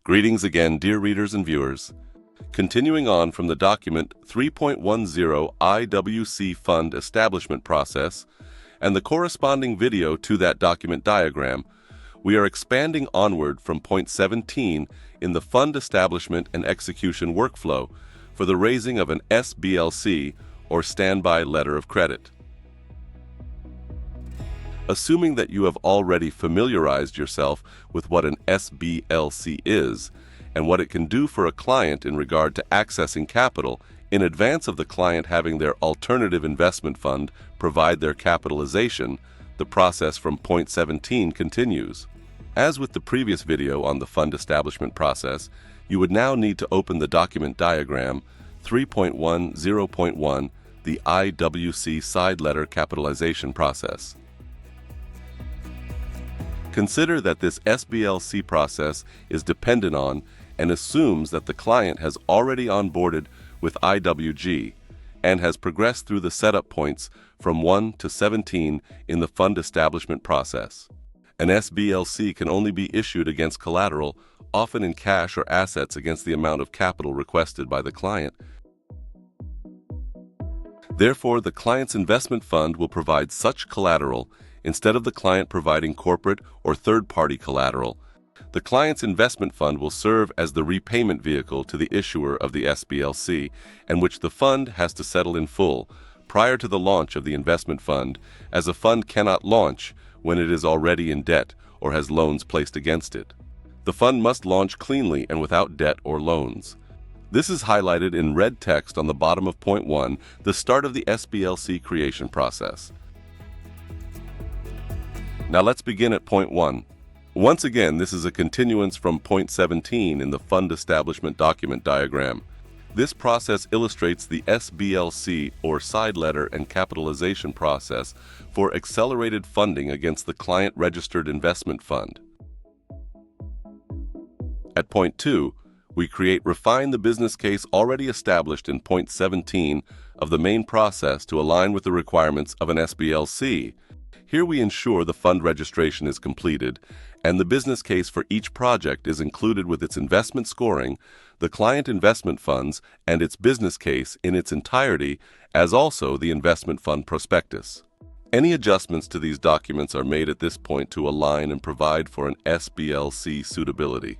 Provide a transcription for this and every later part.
Greetings again, dear readers and viewers. Continuing on from the document 3.10 IWC Fund Establishment Process and the corresponding video to that document diagram, we are expanding onward from point 17 in the Fund Establishment and Execution Workflow for the raising of an SBLC, or Standby Letter of Credit. Assuming that you have already familiarized yourself with what an SBLC is and what it can do for a client in regard to accessing capital in advance of the client having their alternative investment fund provide their capitalization, the process from point 17 continues. As with the previous video on the fund establishment process, you would now need to open the document diagram 3.10.1, the IWC Side Letter Capitalization Process. Consider that this SBLC process is dependent on and assumes that the client has already onboarded with IWG and has progressed through the setup points from 1 to 17 in the fund establishment process. An SBLC can only be issued against collateral, often in cash or assets against the amount of capital requested by the client. Therefore, the client's investment fund will provide such collateral instead of the client providing corporate or third-party collateral. The client's investment fund will serve as the repayment vehicle to the issuer of the SBLC, and which the fund has to settle in full prior to the launch of the investment fund, as a fund cannot launch when it is already in debt or has loans placed against it. The fund must launch cleanly and without debt or loans. This is highlighted in red text on the bottom of point 1, the start of the SBLC creation process. Now let's begin at point 1. Once again, this is a continuance from point 17 in the Fund Establishment Document Diagram. This process illustrates the SBLC, or Side Letter and Capitalization Process, for accelerated funding against the client-registered investment fund. At point 2, we refine the business case already established in point 17 of the main process to align with the requirements of an SBLC. Here we ensure the fund registration is completed and the business case for each project is included with its investment scoring, the client investment funds, and its business case in its entirety, as also the investment fund prospectus. Any adjustments to these documents are made at this point to align and provide for an SBLC suitability.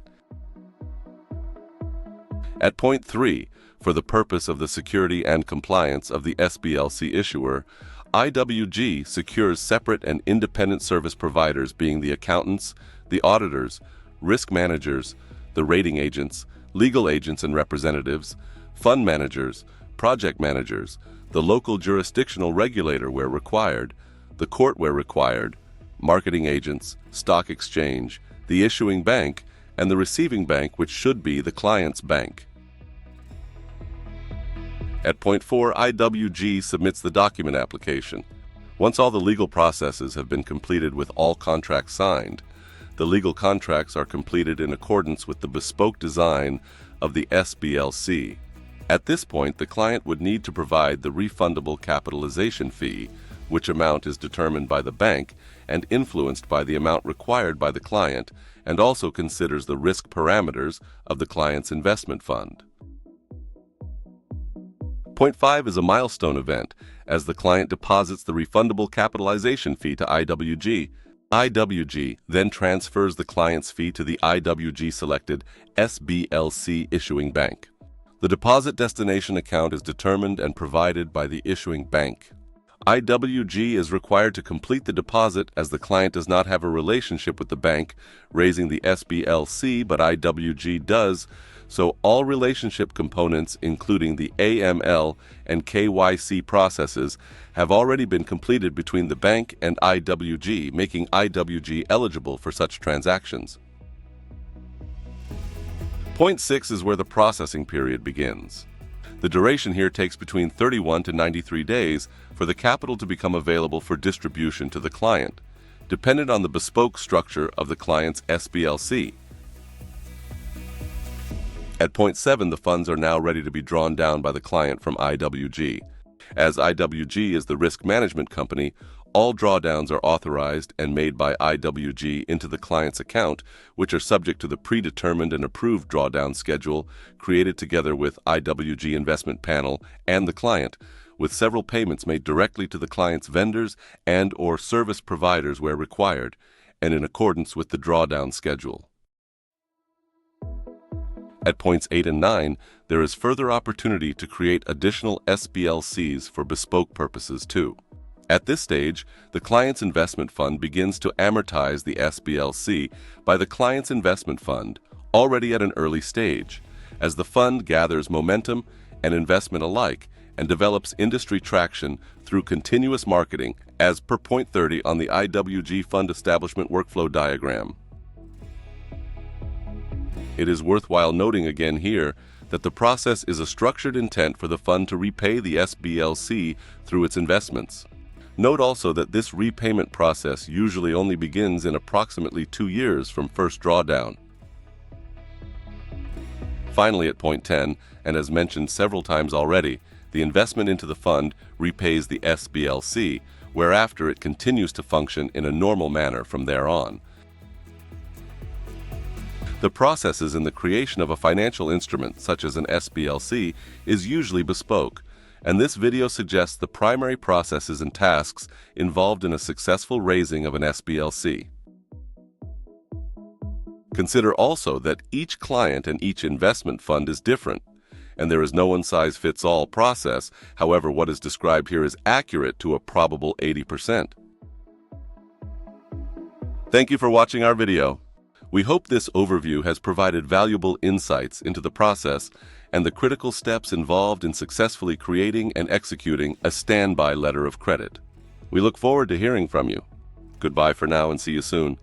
At point 3, for the purpose of the security and compliance of the SBLC issuer, IWG secures separate and independent service providers, being the accountants, the auditors, risk managers, the rating agents, legal agents and representatives, fund managers, project managers, the local jurisdictional regulator where required, the court where required, marketing agents, stock exchange, the issuing bank, and the receiving bank, which should be the client's bank. At point 4, IWG submits the document application. Once all the legal processes have been completed with all contracts signed, the legal contracts are completed in accordance with the bespoke design of the SBLC. At this point, the client would need to provide the refundable capitalization fee, which amount is determined by the bank and influenced by the amount required by the client, and also considers the risk parameters of the client's investment fund. Point 5 is a milestone event, as the client deposits the refundable capitalization fee to IWG. IWG then transfers the client's fee to the IWG-selected SBLC issuing bank. The deposit destination account is determined and provided by the issuing bank. IWG is required to complete the deposit as the client does not have a relationship with the bank raising the SBLC, but IWG does, so all relationship components, including the AML and KYC processes, have already been completed between the bank and IWG, making IWG eligible for such transactions. Point 6 is where the processing period begins. The duration here takes between 31 to 93 days for the capital to become available for distribution to the client, dependent on the bespoke structure of the client's SBLC. At point 7, the funds are now ready to be drawn down by the client from IWG. As IWG is the risk management company, All drawdowns are authorized and made by IWG into the client's account, which are subject to the predetermined and approved drawdown schedule created together with IWG Investment Panel and the client, with several payments made directly to the client's vendors and/or service providers where required, and in accordance with the drawdown schedule. At points 8 and 9, there is further opportunity to create additional SBLCs for bespoke purposes too. At this stage, the client's investment fund begins to amortize the SBLC by the client's investment fund, already at an early stage, as the fund gathers momentum and investment alike and develops industry traction through continuous marketing, as per point 30 on the IWG Fund Establishment Workflow Diagram. It is worthwhile noting again here that the process is a structured intent for the fund to repay the SBLC through its investments. Note also that this repayment process usually only begins in approximately 2 years from first drawdown. Finally, at point 10, and as mentioned several times already, the investment into the fund repays the SBLC, whereafter it continues to function in a normal manner from there on. The processes in the creation of a financial instrument, such as an SBLC, is usually bespoke, and this video suggests the primary processes and tasks involved in a successful raising of an SBLC. Consider also that each client and each investment fund is different, and there is no one-size-fits-all process. However, what is described here is accurate to a probable 80%. Thank you for watching our video. We hope this overview has provided valuable insights into the process and the critical steps involved in successfully creating and executing a standby letter of credit. We look forward to hearing from you. Goodbye for now and see you soon.